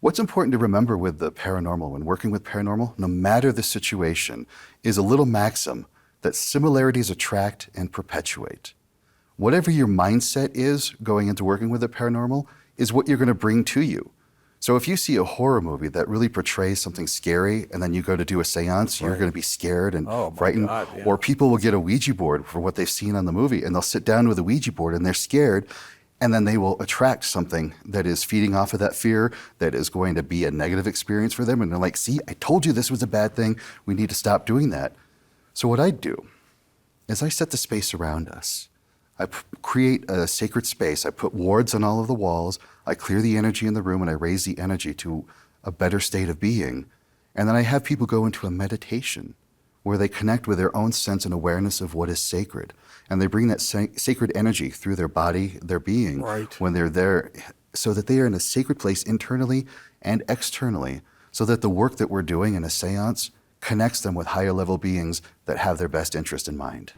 What's important to remember with the paranormal, when working with paranormal, no matter the situation, is a little maxim that similarities attract and perpetuate. Whatever your mindset is going into working with the paranormal is what you're going to bring to you. So if you see a horror movie that really portrays something scary and then you go to do a seance, you're going to be scared and frightened. God, yeah. Or people will get a Ouija board for what they've seen on the movie and they'll sit down with a Ouija board and they're scared, and then they will attract something that is feeding off of that fear, that is going to be a negative experience for them. And they're like, see, I told you this was a bad thing. We need to stop doing that. So what I do is I set the space around us. I create a sacred space. I put wards on all of the walls. I clear the energy in the room and I raise the energy to a better state of being. And then I have people go into a meditation where they connect with their own sense and awareness of what is sacred. And they bring that sacred energy through their body, their being, when they're there, so that they are in a sacred place internally and externally, so that the work that we're doing in a seance connects them with higher level beings that have their best interest in mind.